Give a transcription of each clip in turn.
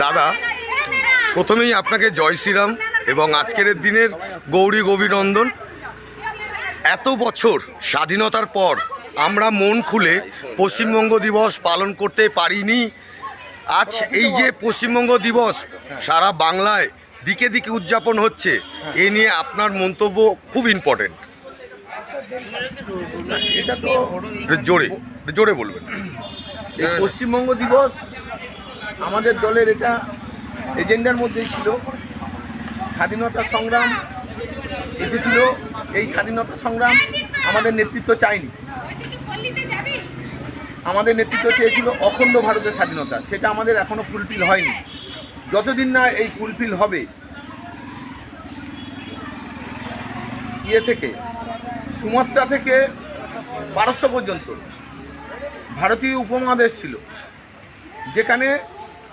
দাদা, প্রথমেই আপনাকে জয় শ্রীরাম এবং আজকের দিনের গৌরী অভিনন্দন। এত বছর স্বাধীনতার পর আমরা মন খুলে পশ্চিমবঙ্গ দিবস পালন করতে পারিনি। আজ এই যে পশ্চিমবঙ্গ দিবস সারা বাংলায় দিকে দিকে উদযাপন হচ্ছে, এ নিয়ে আপনার মন্তব্য খুব ইম্পর্টেন্ট। এটা তো জোরে জোরে বলবেন। এই পশ্চিমবঙ্গ দিবস আমাদের দলের এটা এজেন্ডার মধ্যেই ছিল। স্বাধীনতা সংগ্রাম এসেছিল, এই স্বাধীনতা সংগ্রাম আমাদের নেতৃত্ব চায়নি। আমাদের নেতৃত্ব চেয়েছিল অখণ্ড ভারতের স্বাধীনতা, সেটা আমাদের এখনো ফুলফিল হয়নি। যতদিন না এই ফুলফিল হবে, থেকে সুমাত্রা থেকে পারস্য পর্যন্ত ভারতীয় উপমহাদেশ ছিল, যেখানে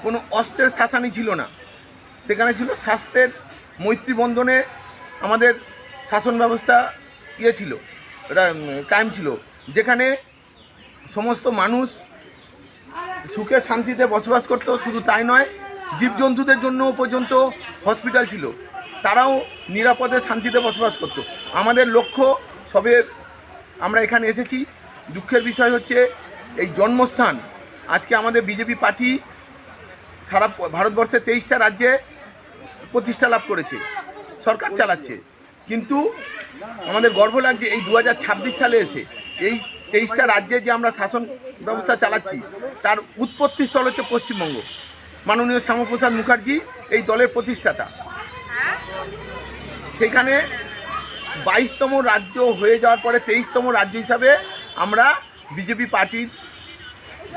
কোনো অস্ত্রের শাসানি ছিল না, সেখানে ছিল শাস্ত্রের মৈত্রী বন্ধনে আমাদের শাসন ব্যবস্থা ছিল, এটা কায়েম ছিল, যেখানে সমস্ত মানুষ সুখে শান্তিতে বসবাস করত। শুধু তাই নয়, জীবজন্তুদের জন্য পর্যন্ত হসপিটাল ছিল, তারাও নিরাপদে শান্তিতে বসবাস করত। আমাদের লক্ষ্য, সবে আমরা এখানে এসেছি। দুঃখের বিষয় হচ্ছে এই জন্মস্থান আজকে আমাদের বিজেপি পার্টি সারা ভারতবর্ষে 23টা রাজ্যে প্রতিষ্ঠা লাভ করেছে, সরকার চালাচ্ছে। কিন্তু আমাদের গর্ব লাগছে এই 2026 সালে এসে এই 23টা রাজ্যে যে আমরা শাসন ব্যবস্থা চালাচ্ছি, তার উৎপত্তি স্থল হচ্ছে পশ্চিমবঙ্গ। মাননীয় শ্যামাপ্রসাদ মুখার্জি এই দলের প্রতিষ্ঠাতা। সেখানে 22তম রাজ্য হয়ে যাওয়ার পরে 23তম রাজ্য হিসাবে আমরা বিজেপি পার্টির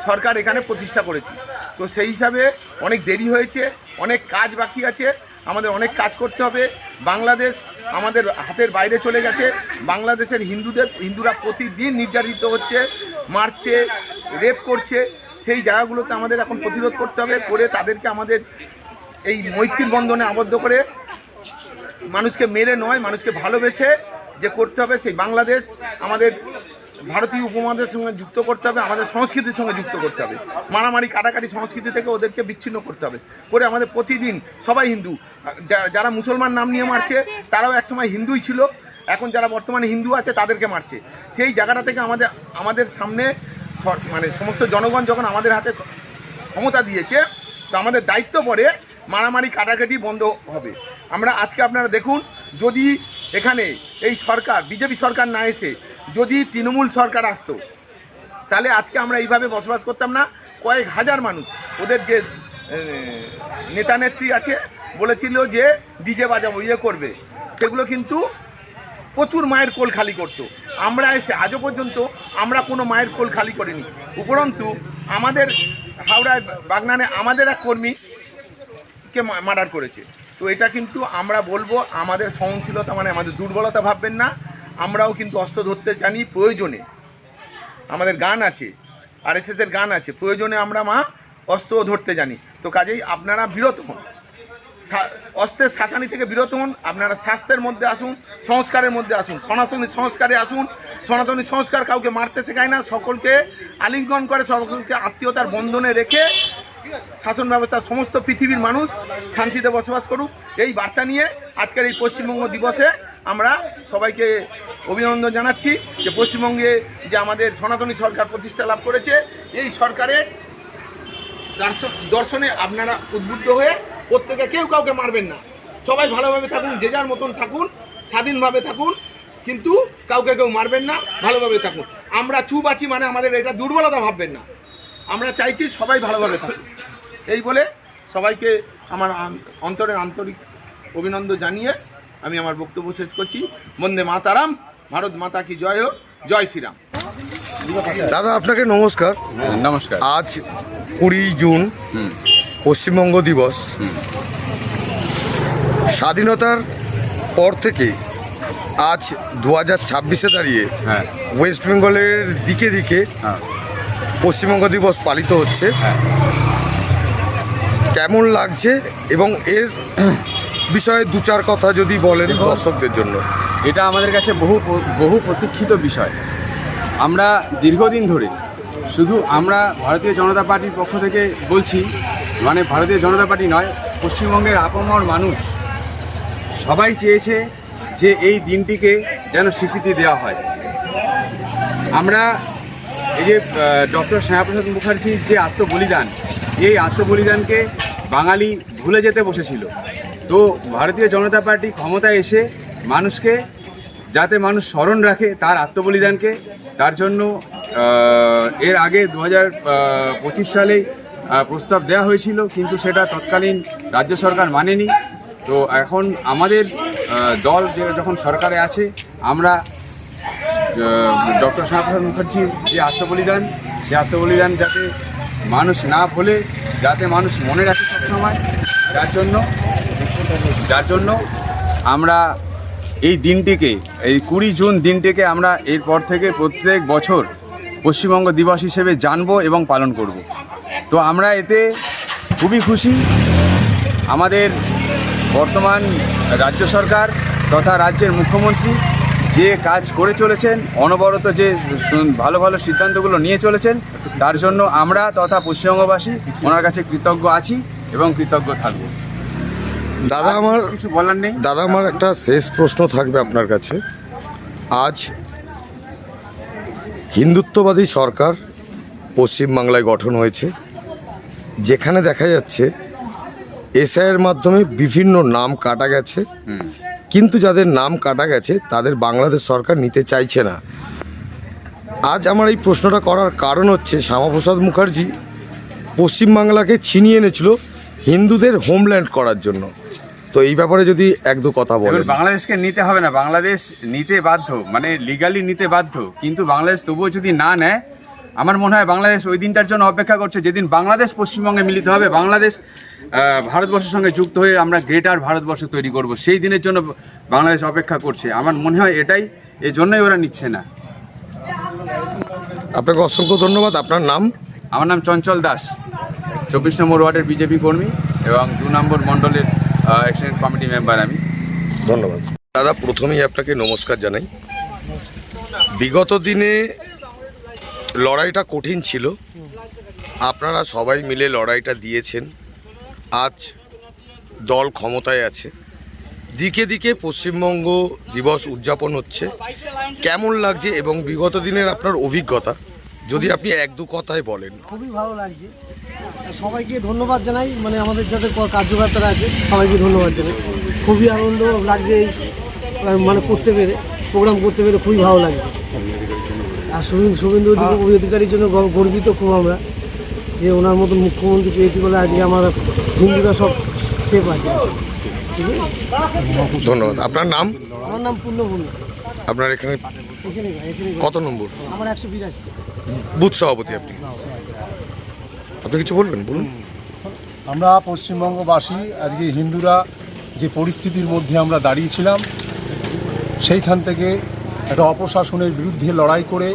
সরকার এখানে প্রতিষ্ঠা করেছি। তো সেই হিসাবে অনেক দেরি হয়েছে, অনেক কাজ বাকি আছে, আমাদের অনেক কাজ করতে হবে। বাংলাদেশ আমাদের হাতের বাইরে চলে গেছে। বাংলাদেশের হিন্দুরা প্রতিদিন নির্যাতিত হচ্ছে, মারছে, রেপ করছে। সেই জায়গাগুলোতে আমাদের এখন প্রতিরোধ করতে হবে, করে তাদেরকে আমাদের এই মৈত্রীর বন্ধনে আবদ্ধ করে, মানুষকে মেরে নয়, মানুষকে ভালোবেসে যে করতে হবে, সেই বাংলাদেশ আমাদের ভারতীয় উপমহাদেশের সঙ্গে যুক্ত করতে হবে, আমাদের সংস্কৃতির সঙ্গে যুক্ত করতে হবে। মারামারি কাটাকাটি সংস্কৃতি থেকে ওদেরকে বিচ্ছিন্ন করতে হবে, করে আমাদের প্রতিদিন সবাই হিন্দু, যারা মুসলমান নাম নিয়ে মারছে তারাও একসময় হিন্দুই ছিল, এখন যারা বর্তমানে হিন্দু আছে তাদেরকে মারছে। সেই জায়গাটা থেকে আমাদের সামনে মানে সমস্ত জনগণ যখন আমাদের হাতে ক্ষমতা দিয়েছে, তো আমাদের দায়িত্ব পড়ে মারামারি কাটাকাটি বন্ধ হবে। আমরা আজকে আপনারা দেখুন, যদি এখানে এই সরকার বিজেপি সরকার না এসে যদি তৃণমূল সরকার আসতো, তাহলে আজকে আমরা এইভাবে বসবাস করতাম না। কয়েক হাজার মানুষ, ওদের যে নেতা নেত্রী আছে বলেছিল যে ডিজে বাজাবো, করবে, সেগুলো কিন্তু প্রচুর মায়ের কোল খালি করতো। আমরা এসে আজও পর্যন্ত আমরা কোনো মায়ের কোল খালি করিনি। উপরন্তু আমাদের হাওড়ায় বাগনানে আমাদের এক কর্মীকে মার্ডার করেছে। তো এটা কিন্তু আমরা বলবো, আমাদের সহনশীলতা মানে আমাদের দুর্বলতা ভাববেন না। আমরাও কিন্তু অস্ত্র ধরতে জানি, প্রয়োজনে আমাদের গান আছে, RSS-এর গান আছে, প্রয়োজনে আমরা অস্ত্র ধরতে জানি। তো কাজেই আপনারা বিরত হন, অস্ত্রের শাসানি থেকে বিরত হন। আপনারা শাস্ত্রের মধ্যে আসুন, সংস্কারের মধ্যে আসুন, সনাতনী সংস্কারে আসুন। সনাতনী সংস্কার কাউকে মারতে শেখায় না, সকলকে আলিঙ্গন করে, সকলকে আত্মীয়তার বন্ধনে রেখে শাসন ব্যবস্থা সমস্ত পৃথিবীর মানুষ শান্তিতে বসবাস করুক, এই বার্তা নিয়ে আজকের এই পশ্চিমবঙ্গ দিবসে আমরা সবাইকে অভিনন্দন জানাচ্ছি। যে পশ্চিমবঙ্গে যে আমাদের সনাতনী সরকার প্রতিষ্ঠা লাভ করেছে, এই সরকারের দর্শনে আপনারা উদ্বুদ্ধ হয়ে প্রত্যেকে কেউ কাউকে মারবেন না, সবাই ভালোভাবে থাকুন, যে যার মতন থাকুন, স্বাধীনভাবে থাকুন, কিন্তু কাউকে কেউ মারবেন না, ভালোভাবে থাকুন। আমরা চুপ আছি মানে আমাদের এটা দুর্বলতা ভাববেন না, আমরা চাইছি সবাই ভালোভাবে থাকুন। এই বলে সবাইকে আমার অন্তরের আন্তরিক অভিনন্দন জানিয়ে আমি আমার বক্তব্য শেষ করছি। বন্দে মাতারাম, ভারত মাতা কি জয় হোক, জয় শ্রীরাম। দাদা, আপনাকে নমস্কার। নমস্কার। আজ 20 জুন পশ্চিমবঙ্গ দিবস। স্বাধীনতার পর থেকে আজ 2026-এ দাঁড়িয়ে ওয়েস্ট বেঙ্গলের দিকে দিকে পশ্চিমবঙ্গ দিবস পালিত হচ্ছে। কেমন লাগছে এবং এর বিষয়ে দু চার কথা যদি বলেন দর্শকদের জন্য। এটা আমাদের কাছে বহু প্রতীক্ষিত বিষয়। আমরা দীর্ঘদিন ধরে, শুধু আমরা ভারতীয় জনতা পার্টির পক্ষ থেকে বলছি মানে ভারতীয় জনতা পার্টি নয়, পশ্চিমবঙ্গের আপামর মানুষ সবাই চেয়েছে যে এই দিনটিকে যেন স্বীকৃতি দেওয়া হয়। আমরা এই যে ডক্টর শ্যামাপ্রসাদ মুখার্জির যে আত্মবলিদান, এই আত্মবলিদানকে বাঙালি ভুলে যেতে বসেছিল। তো ভারতীয় জনতা পার্টি ক্ষমতায় এসে মানুষকে যাতে মানুষ স্মরণ রাখে তার আত্মবলিদানকে, তার জন্য এর আগে 2025 সালে প্রস্তাব দেওয়া হয়েছিল, কিন্তু সেটা তৎকালীন রাজ্য সরকার মানেনি। তো এখন আমাদের দল যখন সরকারে আছে, আমরা ডক্টর শ্যামাপ্রসাদ মুখার্জির যে আত্মবলিদান, সে আত্মবলিদান যাতে মানুষ না ভুলে, যাতে মানুষ মনে রাখে সবসময়, যার জন্য আমরা এই দিনটিকে, এই 20 জুন দিনটিকে আমরা এরপর থেকে প্রত্যেক বছর পশ্চিমবঙ্গ দিবস হিসেবে জানবো এবং পালন করব। তো আমরা এতে খুবই খুশি। আমাদের বর্তমান রাজ্য সরকার তথা রাজ্যের মুখ্যমন্ত্রী যে কাজ করে চলেছেন, অনবরত যে ভালো ভালো সিদ্ধান্তগুলো নিয়ে চলেছেন, তার জন্য আমরা তথা পশ্চিমবঙ্গবাসী ওনার কাছে কৃতজ্ঞ আছি এবং কৃতজ্ঞ থাকব। দাদা, আমার কিছু বলার নেই। দাদা, আমার একটা শেষ প্রশ্ন থাকবে আপনার কাছে। আজ হিন্দুত্ববাদী সরকার পশ্চিমবাংলায় গঠন হয়েছে, যেখানে দেখা যাচ্ছে এসআইয়ের মাধ্যমে বিভিন্ন নাম কাটা গেছে, কিন্তু যাদের নাম কাটা গেছে তাদের বাংলাদেশ সরকার নিতে চাইছে না। আজ আমার এই প্রশ্নটা করার কারণ হচ্ছে, শ্যামাপ্রসাদ মুখার্জি পশ্চিমবাংলাকে ছিনিয়ে এনেছিল হিন্দুদের হোমল্যান্ড করার জন্য। তো এই ব্যাপারে যদি এক দু কথা বলেন। বাংলাদেশকে নিতে হবে না, বাংলাদেশ নিতে বাধ্য, মানে লিগালি নিতে বাধ্য, কিন্তু বাংলাদেশ তবুও যদি না নেয়, আমার মনে হয় বাংলাদেশ ওই দিনটার জন্য অপেক্ষা করছে, যেদিন বাংলাদেশ পশ্চিমবঙ্গে মিলিত হবে, বাংলাদেশ ভারতবর্ষের সঙ্গে যুক্ত হয়ে আমরা গ্রেটার ভারতবর্ষ তৈরি করব। সেই দিনের জন্য বাংলাদেশ অপেক্ষা করছে। আমার মনে হয় এটাই, এই জন্যই ওরা নিচ্ছে না। আপনাকে অসংখ্য ধন্যবাদ। আপনার নাম? আমার নাম চঞ্চল দাস, 24 নম্বর ওয়ার্ডের বিজেপি কর্মী এবং 2 নম্বর মণ্ডলের এক্সটেন্ডেড কমিটি মেম্বার আমি। ধন্যবাদ দাদা। প্রথমেই আপনাকে নমস্কার জানাই। বিগত দিনে লড়াইটা কঠিন ছিল, আপনারা সবাই মিলে লড়াইটা দিয়েছেন। আজ দল ক্ষমতায় আছে, দিকে দিকে পশ্চিমবঙ্গ দিবস উদযাপন হচ্ছে। কেমন লাগছে এবং বিগত দিনের আপনার অভিজ্ঞতা যদি আপনি এক দু কথায় বলেন। খুবই ভালো লাগছে, সবাইকে ধন্যবাদ জানাই, মানে আমাদের যাদের কার্যকর্তারা আছে সবাইকে ধন্যবাদ জানাই। খুবই আনন্দ লাগছে এই মানে করতে পেরে, প্রোগ্রাম করতে পেরে খুবই ভালো লাগছে। আর শুভেন্দু অধিকারীর জন্য গর্বিত খুব আমরা, যে ওনার মতন মুখ্যমন্ত্রী পেয়েছি বলে আজকে আমার হিন্দুরা সব সেফ আছে। ধন্যবাদ। আপনার নাম? আমার নাম পূর্ণপূর্ণ। আপনার এখানে কত নম্বর? আমার 182 বুথ সভাপতি। আপনি কিছু বলবেন? বলুন। আমরা পশ্চিমবঙ্গবাসী আজকে হিন্দুরা যে পরিস্থিতির মধ্যে আমরা দাঁড়িয়েছিলাম, সেইখান থেকে একটা অপশাসনের বিরুদ্ধে লড়াই করে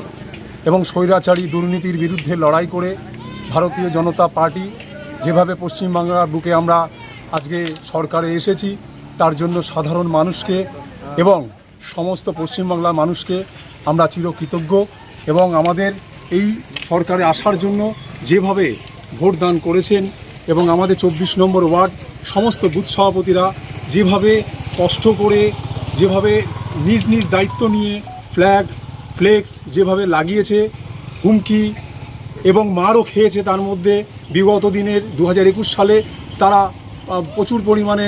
এবং স্বৈরাচারী দুর্নীতির বিরুদ্ধে লড়াই করে ভারতীয় জনতা পার্টি যেভাবে পশ্চিমবাংলার বুকে আমরা আজকে সরকারে এসেছি, তার জন্য সাধারণ মানুষকে এবং সমস্ত পশ্চিমবাংলার মানুষকে আমরা চিরকৃতজ্ঞ। এবং আমাদের এই সরকারে আসার জন্য যেভাবে ভোটদান করেছেন এবং আমাদের 24 নম্বর ওয়ার্ড সমস্ত বুথ সভাপতিরা যেভাবে কষ্ট করে, যেভাবে নিজ নিজ দায়িত্ব নিয়ে ফ্লেক্স যেভাবে লাগিয়েছে, হুমকি এবং মারও খেয়েছে, তার মধ্যে বিগত দিনের 2021 সালে তারা প্রচুর পরিমাণে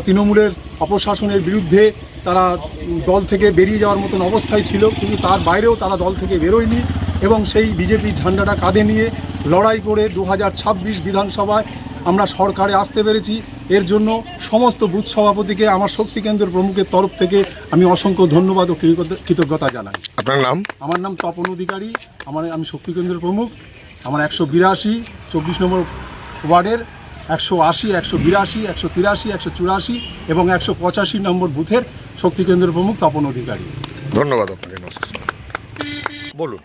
তৃণমূলের অপশাসনের বিরুদ্ধে তারা দল থেকে বেরিয়ে যাওয়ার মতন অবস্থায় ছিল, কিন্তু তার বাইরেও তারা দল থেকে বেরোয়নি এবং সেই বিজেপির ঝান্ডাটা কাঁধে নিয়ে লড়াই করে 2026 বিধানসভায় আমরা সরকারে আসতে পেরেছি। এর জন্য সমস্ত বুথ সভাপতিকে আমার শক্তি কেন্দ্র প্রমুখের তরফ থেকে আমি অসংখ্য ধন্যবাদ ও কৃতজ্ঞতা জানাই। আপনার নাম? আমার নাম তপন অধিকারী, আমি শক্তি কেন্দ্র প্রমুখ। আমার 182 24 নম্বর ওয়ার্ডের 180, 182, 183, 184 এবং 185 নম্বর বুথের শক্তি কেন্দ্র প্রমুখ তপন অধিকারী। ধন্যবাদ আপনাকে। নমস্কার। বলুন।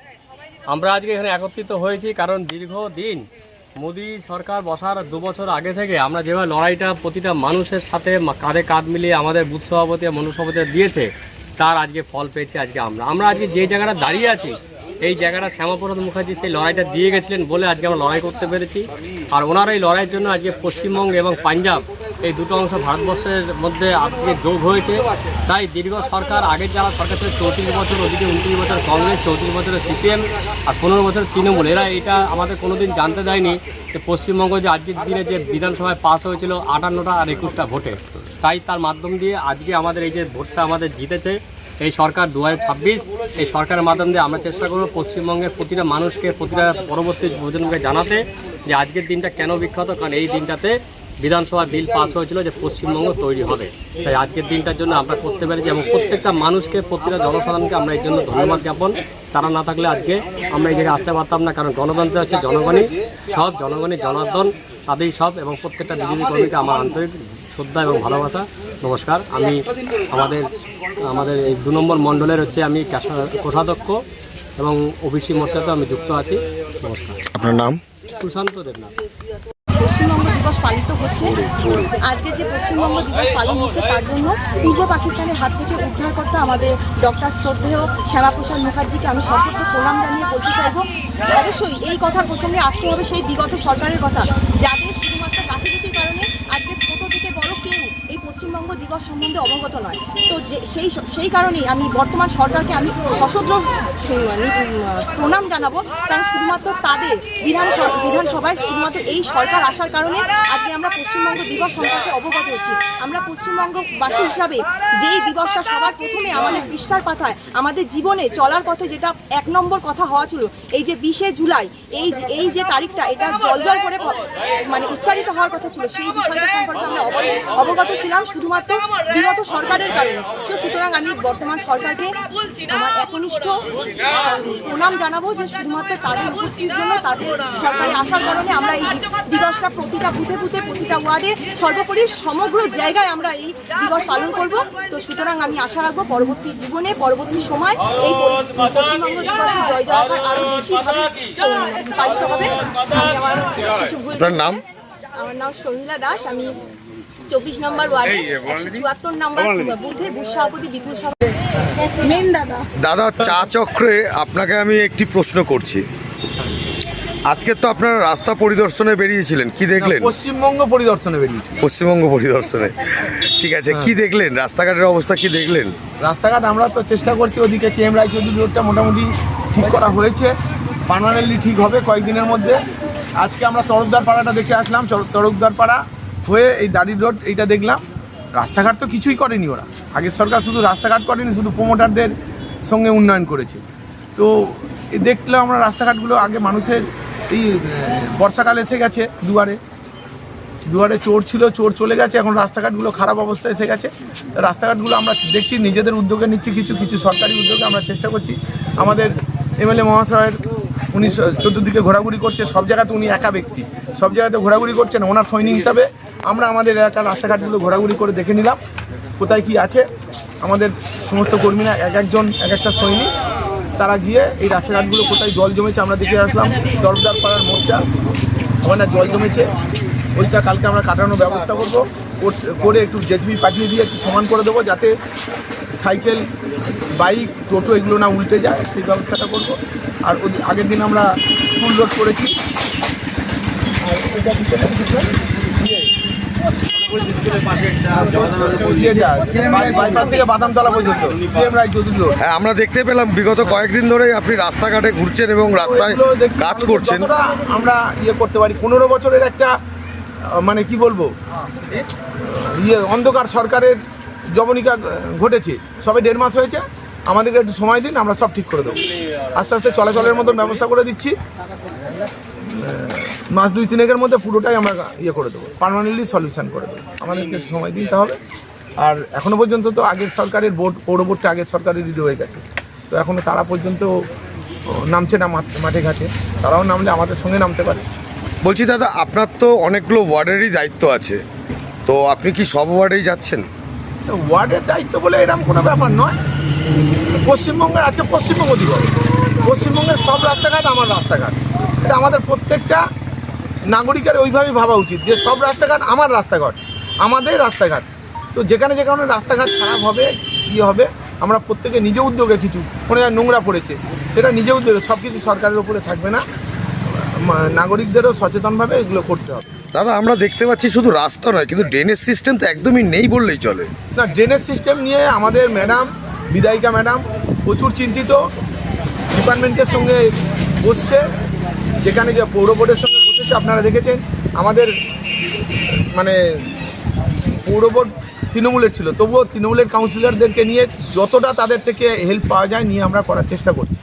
আমরা আজকে এখানে একত্রিত হয়েছি কারণ দীর্ঘদিন মোদী সরকার বসার 2 বছর আগে থেকে আমরা যেভাবে লড়াইটা প্রতিটা মানুষের সাথে কাঁধে কাঁধ মিলিয়ে আমাদের বুথ সভাপতি মনু সভাপতিরা দিয়েছে, তার আজকে ফল পেয়েছি। আজকে আমরা আজকে যে জায়গাটা দাঁড়িয়ে আছি, এই জায়গাটা শ্যামাপ্রসাদ মুখার্জি সেই লড়াইটা দিয়ে গেছিলেন বলে আজকে আমরা লড়াই করতে পেরেছি। আর ওনার এই লড়াইয়ের জন্য আজকে পশ্চিমবঙ্গ এবং পাঞ্জাব এই দুটো অংশ ভারতবর্ষের মধ্যে আজকে যোগ হয়েছে। তাই দীর্ঘ সরকার, আগের যারা সরকার ছিল 34 বছর, ওদিকে 29 বছর কংগ্রেস, 34 বছরের সিপিএম আর 15 বছর তৃণমূল, এরা এটা আমাদের কোনোদিন জানতে দেয়নি যে পশ্চিমবঙ্গ যে আজকের দিনে যে বিধানসভায় পাস হয়েছিল 58টা আর 21টা ভোটে, তাই তার মাধ্যম দিয়ে আজকে আমাদের এই যে ভোটটা আমাদের জিতেছে এই সরকার 2026, এই সরকারের মাধ্যম দিয়ে আমরা চেষ্টা করব পশ্চিমবঙ্গের প্রতিটা মানুষকে, প্রতিটা পরবর্তী প্রজন্মকে জানাতে যে আজকের দিনটা কেন বিখ্যাত। কারণ এই দিনটাতে বিধানসভা বিল পাস হয়েছিল যে পশ্চিমবঙ্গ তৈরি হবে। তাই আজকের দিনটার জন্য আমরা করতে পেরেছি এবং প্রত্যেকটা মানুষকে, প্রত্যেকটা জনসাধারণকে আমরা এই জন্য ধন্যবাদ জ্ঞাপন। তারা না থাকলে আজকে আমরা এই জায়গায় আসতে পারতাম না। কারণ গণতন্ত্র হচ্ছে জনগণই সব, জনগণই জনার্দন, তাদেরই সব। এবং প্রত্যেকটা বিজেপি কর্মীকে আমার আন্তরিক শ্রদ্ধা এবং ভালোবাসা, নমস্কার। আমি আমাদের এই 2 নম্বর মণ্ডলের হচ্ছে আমি কোষাধ্যক্ষ এবং ওবিসি মোর্চাতে আমি যুক্ত আছি। নমস্কার। আপনার নাম? সুশান্ত দেবনাথ। পশ্চিমবঙ্গ দিবস পালিত হচ্ছে। আজকে যে পশ্চিমবঙ্গ দিবস পালন হচ্ছে তার জন্য পূর্ব পাকিস্তানের হাত থেকে উদ্ধারকর্তা আমাদের ডক্টর শ্রদ্ধেয় শ্যামাপ্রসাদ মুখার্জিকে আমি সশস্ত্র প্রণাম জানিয়ে বলতে চাইব, অবশ্যই এই কথার প্রসঙ্গে আসতে হবে সেই বিগত সরকারের কথা, যাদের শুধুমাত্র গাফিলতির কারণে আজকে ছোট থেকে বড় কেউ এই পশ্চিমবঙ্গ দিবস সম্বন্ধে অবগত নয়। তো সেই কারণেই আমি বর্তমান সরকারকে আমি সশস্ত্র প্রণাম জানাবো। কারণ শুধুমাত্র তাদের বিধানসভায় শুধুমাত্র এই সরকার আসার কারণে আজকে আমরা পশ্চিমবঙ্গ দিবস সম্পর্কে অবগত হচ্ছি। আমরা পশ্চিমবঙ্গবাসী হিসাবে যেই দিবসটা সবার প্রথমে আমাদের পৃষ্ঠার পাতায় আমাদের জীবনে চলার পথে যেটা 1 নম্বর কথা হওয়া ছিল, এই যে 20শে জুলাই এই যে তারিখটা, এটা জল করে মানে উচ্চারিত হওয়ার কথা ছিল, সেই বিষয়টা সম্পর্কে আমরা অবগত ছিলাম শুধুমাত্র বিগত সরকারের কারণে। সুতরাং আমি বর্তমান সরকারকে আমার একনিষ্ঠ প্রণাম জানাবো যে শুধুমাত্র তাদের উপস্থিতির জন্য, তাদের সরকারে আসার কারণে আমরা এই দিবসটা প্রতিটা বুথে প্রতিটা ওয়ার্ডে, সর্বোপরি সমগ্র জায়গায় আমরা এই দিবস পালন করব। তো সুতরাং আমি আশা রাখবো পরবর্তী জীবনে, পরবর্তী সময় এই পশ্চিমবঙ্গ দিবসের জয় জয়কার আরও বেশিভাবে পালিত হবে। আপনার নাম? আমার নাম শর্মিলা দাস। আমি 24 নম্বর ওয়ার্ডে 174 নম্বর বুথের বুথ সভাপতি, বিপুল সভাপতি। দাদা, চা চক্রে আপনাকে আমি একটি প্রশ্ন করছি। আজকে তো আপনারা রাস্তা পরিদর্শনে বেরিয়েছিলেন, কি দেখলেন? পশ্চিমবঙ্গ পরিদর্শনে বেরিয়েছি। পশ্চিমবঙ্গ পরিদর্শনে, ঠিক আছে। কি দেখলেন? রাস্তাঘাটের অবস্থা কি দেখলেন? রাস্তাঘাট আমরা তো চেষ্টা করছি, ওদিকে কে এম রায়চৌধুরী রোডটা মোটামুটি ঠিক করা হয়েছে, পার্মানেন্টলি ঠিক হবে কয়েকদিনের মধ্যে। আজকে আমরা তরফদার পাড়াটা দেখে আসলাম, তরফদার পাড়া হয়ে এই দাড়ির রোড এইটা দেখলাম। রাস্তাঘাট তো কিছুই করেনি ওরা, আগের সরকার শুধু রাস্তাঘাট করেনি, শুধু প্রমোটারদের সঙ্গে উন্নয়ন করেছে। তো দেখলাম আমরা রাস্তাঘাটগুলো, আগে মানুষের এই বর্ষাকাল এসে গেছে, দুয়ারে চোর ছিল, চোর চলে গেছে, এখন রাস্তাঘাটগুলো খারাপ অবস্থায় এসে গেছে। রাস্তাঘাটগুলো আমরা দেখছি, নিজেদের উদ্যোগে নিচ্ছি, কিছু সরকারি উদ্যোগে আমরা চেষ্টা করছি। আমাদের এমএলএ মহাশয়ের উনি চতুর্দিকে ঘোরাঘুরি করছে, সব জায়গাতে উনি একা ব্যক্তি, সব জায়গাতে ঘোরাঘুরি করছেন। ওনার সৈনিক হিসাবে আমরা আমাদের এলাকার রাস্তাঘাটগুলো ঘোরাঘুরি করে দেখে নিলাম কোথায় কি আছে। আমাদের সমস্ত কর্মীরা এক একটা সৈনিক, তারা গিয়ে এই রাস্তাঘাটগুলো কোথায় জল জমেছে আমরা দেখে আসলাম। দরদার পাড়ার মোড়টা ওখানে জল জমেছে, ওইটা কালকে আমরা কাটানোর ব্যবস্থা করে একটু জেসিবি পাঠিয়ে দিয়ে একটু সমান করে দেবো, যাতে সাইকেল, বাইক, টোটো এগুলো না উল্টে যায়, সেই ব্যবস্থাটা করবো। আর আগের দিন আমরা ফুল রোড করেছি, আর এটা বাদামতলা পর্যন্ত হ্যাঁ, আমরা দেখতে পেলাম বিগত কয়েকদিন ধরেই আপনি রাস্তাঘাটে ঘুরছেন এবং রাস্তায় কাজ করছেন। আমরা করতে পারি 15 বছরের একটা মানে কি বলবো অন্ধকার সরকারের জবনিকা ঘটেছে, সবে 1.5 মাস হয়েছে। আমাদেরকে একটু সময় দিন, আমরা সব ঠিক করে দেবো। আস্তে আস্তে চলাচলের মতন ব্যবস্থা করে দিচ্ছি, মাস 2-3 মধ্যে পুরোটাই আমরা করে দেবো, পার্মানেন্টলি সলিউশন করে দেবো। আমাদেরকে একটু সময় দিতে হবে। আর এখনও পর্যন্ত তো আগের সরকারের পৌর বোর্ডটা আগের সরকারেরই রয়ে গেছে, তো এখনও তারা পর্যন্ত নামছে না মাঠে ঘাটে। তারাও নামলে আমাদের সঙ্গে নামতে পারে। বলছি দাদা, আপনার তো অনেকগুলো ওয়ার্ডেরই দায়িত্ব আছে, তো আপনি কি সব ওয়ার্ডেই যাচ্ছেন? ওয়ার্ডের দায়িত্ব বলে এরকম কোনো ব্যাপার নয়। পশ্চিমবঙ্গের আজকে পশ্চিমবঙ্গ দিবস, পশ্চিমবঙ্গের সব রাস্তাঘাট আমার রাস্তাঘাট, এটা আমাদের প্রত্যেকটা নাগরিকের ওইভাবেই ভাবা উচিত যে সব রাস্তাঘাট আমার রাস্তাঘাট, আমাদের রাস্তাঘাট। তো যেখানে রাস্তাঘাট খারাপ হবে, কী হবে, আমরা প্রত্যেকে নিজ উদ্যোগে কিছু কোনো জায়গায় নোংরা পড়েছে সেটা নিজেও দেবে, সব কিছু সরকারের উপরে থাকবে না, নাগরিকদেরও সচেতনভাবে এগুলো করতে হবে। দাদা আমরা দেখতে পাচ্ছি শুধু রাস্তা নয়, কিন্তু ড্রেনেজ সিস্টেম তো একদমই নেই বললেই চলে। না, ড্রেনেজ সিস্টেম নিয়ে আমাদের ম্যাডাম, বিধায়িকা ম্যাডাম প্রচুর চিন্তিত, ডিপার্টমেন্টের সঙ্গে বসছে, যেখানে যে পৌর বোর্ডের সঙ্গে বসেছে আপনারা দেখেছেন। আমাদের মানে পৌর বোর্ড তৃণমূলের ছিল, তবুও তৃণমূলের কাউন্সিলরদেরকে নিয়ে যতটা তাদের থেকে হেল্প পাওয়া যায় নিয়ে আমরা করার চেষ্টা করছি।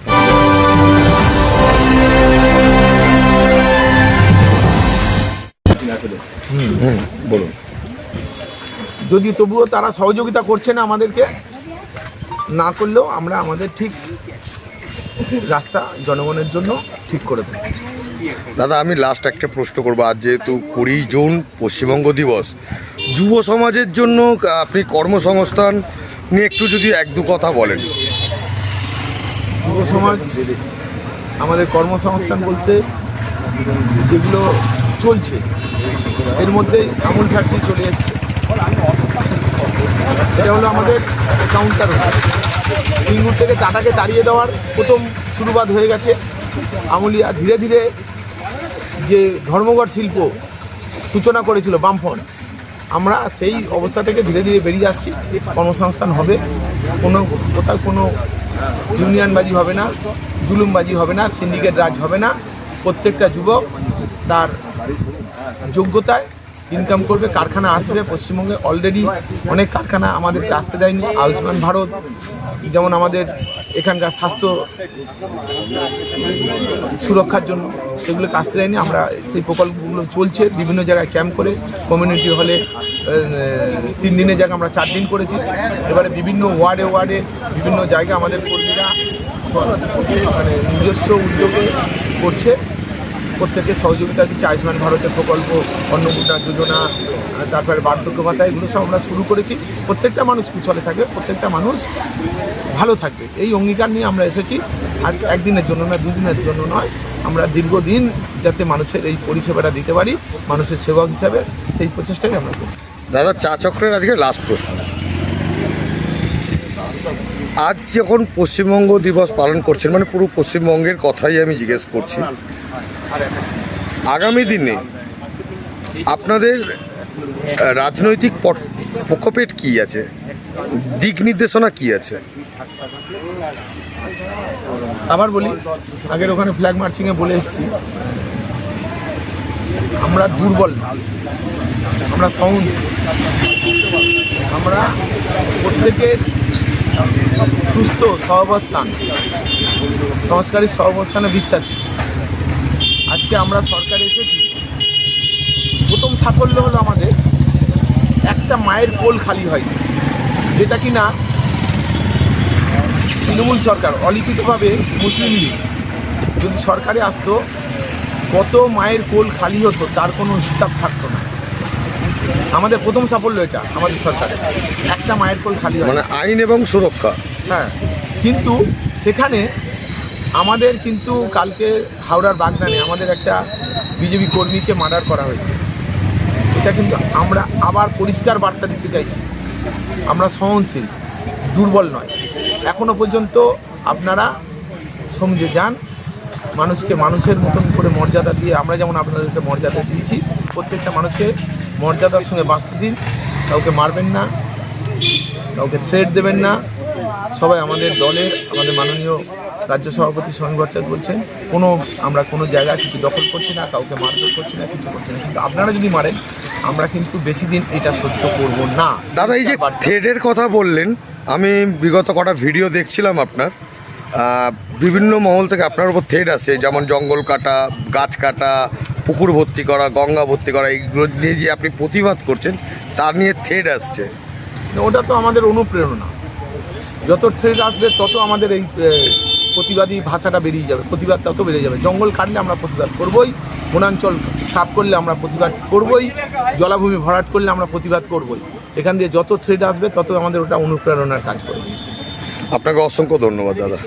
বলুন। যদি তবুও তারা সহযোগিতা করছে না আমাদেরকে, না করলেও আমরা আমাদের ঠিক রাস্তা জনগণের জন্য ঠিক করে দেবো। দাদা আমি লাস্ট একটা প্রশ্ন করবো, আজ যেহেতু 20 জুন পশ্চিমবঙ্গ দিবস, যুব সমাজের জন্য আপনি কর্মসংস্থান নিয়ে একটু যদি এক দু কথা বলেন। যুব সমাজ আমাদের কর্মসংস্থান বলতে যেগুলো চলছে এর মধ্যেই আমুল ফ্যাক্টরি চলে এসছে, এটা হলো আমাদের কাউন্টার। সিঙ্গুর থেকে টাটাকে তাড়িয়ে দেওয়ার প্রথম শুরুবাত হয়ে গেছে আমুলিয়া। ধীরে ধীরে যে ধর্মঘট শিল্প সূচনা করেছিল বামফ্রন্ট, আমরা সেই অবস্থা থেকে ধীরে ধীরে বেরিয়ে আসছি। কর্মসংস্থান হবে, কোথাও কোনো ইউনিয়নবাজি হবে না, জুলুমবাজি হবে না, সিন্ডিকেট রাজ হবে না। প্রত্যেকটা যুবক তার যোগ্যতায় ইনকাম করবে, কারখানা আসবে। পশ্চিমবঙ্গে অলরেডি অনেক কারখানা আমাদেরকে আসতে দেয়নি। আয়ুষ্মান ভারত যেমন আমাদের এখানকার স্বাস্থ্য সুরক্ষার জন্য সেগুলোকে আসতে দেয়নি, আমরা সেই প্রকল্পগুলো চলছে। বিভিন্ন জায়গায় ক্যাম্প করে কমিউনিটি হলে 3 দিনের জায়গায় আমরা 4 দিন করেছি। এবারে বিভিন্ন ওয়ার্ডে ওয়ার্ডে বিভিন্ন জায়গায় আমাদের কর্মীরা মানে নিজস্ব উদ্যোগে করছে, প্রত্যেকের সহযোগিতা দিচ্ছে। আয়ুষ্মান ভারতের প্রকল্প, অন্নপূর্ণা যোজনা, তারপরে বার্ধক্য ভাতা, এগুলো সব আমরা শুরু করেছি। প্রত্যেকটা মানুষ কুশলে থাকবে, প্রত্যেকটা মানুষ ভালো থাকবে, এই অঙ্গীকার নিয়ে আমরা এসেছি। আজ একদিনের জন্য না, 2 দিনের জন্য নয়, আমরা দীর্ঘদিন যাতে মানুষের এই পরিষেবাটা দিতে পারি মানুষের সেবক হিসাবে, সেই প্রচেষ্টাই আমরা করি। দাদা চা চক্রের আজকে লাস্ট প্রশ্ন, আজ যখন পশ্চিমবঙ্গ দিবস পালন করছেন, মানে পুরো পশ্চিমবঙ্গের কথাই আমি জিজ্ঞেস করছি, আগামী দিনে আপনাদের রাজনৈতিক পক্ষপেট কী আছে, দিক নির্দেশনা কী আছে? আবার বলি, আগের ওখানে ফ্ল্যাগ মার্চিংয়ে বলে এসেছি, আমরা দুর্বল না, আমরা সহনশীল, আমরা প্রত্যেকের সুস্থ সহাবস্থান, সংস্কারী সহাবস্থানে বিশ্বাসী। আজকে আমরা সরকারে এসেছি, প্রথম সাফল্য হলো আমাদের একটা মায়ের কোল খালি হয়নি, যেটা কি না তৃণমূল সরকার অলিখিতভাবে মুসলিম লীগ যদি সরকারে আসতো, কত মায়ের কোল খালি হতো তার কোনো হিসাব থাকতো না। আমাদের প্রথম সাফল্য এটা আমাদের সরকারের, একটা মায়ের কোল খালি হয়, মানে আইন এবং সুরক্ষা। হ্যাঁ, কিন্তু সেখানে আমাদের কিন্তু কালকে হাওড়ার বাগনানে আমাদের একটা বিজেপি কর্মীকে মার্ডার করা হয়েছে। এটা কিন্তু আমরা আবার পরিষ্কার বার্তা দিতে চাইছি, আমরা সহনশীল, দুর্বল নয়। এখনো পর্যন্ত আপনারা সমঝে যান, মানুষকে মানুষের মতন করে মর্যাদা দিয়ে, আমরা যেমন আপনাদেরকে মর্যাদা দিয়েছি, প্রত্যেকটা মানুষকে মর্যাদার সঙ্গে বাঁচতে দিন। কাউকে মারবেন না, কাউকে থ্রেট দেবেন না। সবাই আমাদের দলের, আমাদের মাননীয় রাজ্য সভাপতি সমীর ভট্টাচার্য বলছেন, আমরা কোনো জায়গায় কিছু দখল করছি না, কাউকে মারধর করছি না, কিছু করছি না। কিন্তু আপনারা যদি মারেন, আমরা কিন্তু বেশি দিন এটা সহ্য করব না। দাদা এই যে থ্রেডের কথা বললেন, আমি বিগত কটা ভিডিও দেখছিলাম আপনার, বিভিন্ন মহল থেকে আপনার উপর থ্রেড আসছে, যেমন জঙ্গল কাটা, গাছ কাটা, পুকুর ভর্তি করা, গঙ্গা ভর্তি করা, এইগুলো নিয়ে যে আপনি প্রতিবাদ করছেন, তার নিয়ে থ্রেড আসছে। ওটা তো আমাদের অনুপ্রেরণা, যত থ্রেড আসবে তত আমাদের এই প্রতিবাদী ভাষাটা বেরিয়ে যাবে, প্রতিবাদ তত বেড়ে যাবে। জঙ্গল কাটলে আমরা প্রতিবাদ করবই, বনাঞ্চল সাফ করলে আমরা প্রতিবাদ করবই, জলাভূমি ভরাট করলে আমরা প্রতিবাদ করবই। এখান দিয়ে যত থ্রেড আসবে তত আমাদের ওটা অনুপ্রেরণার কাজ করবে। আপনাকে অসংখ্য ধন্যবাদ দাদা।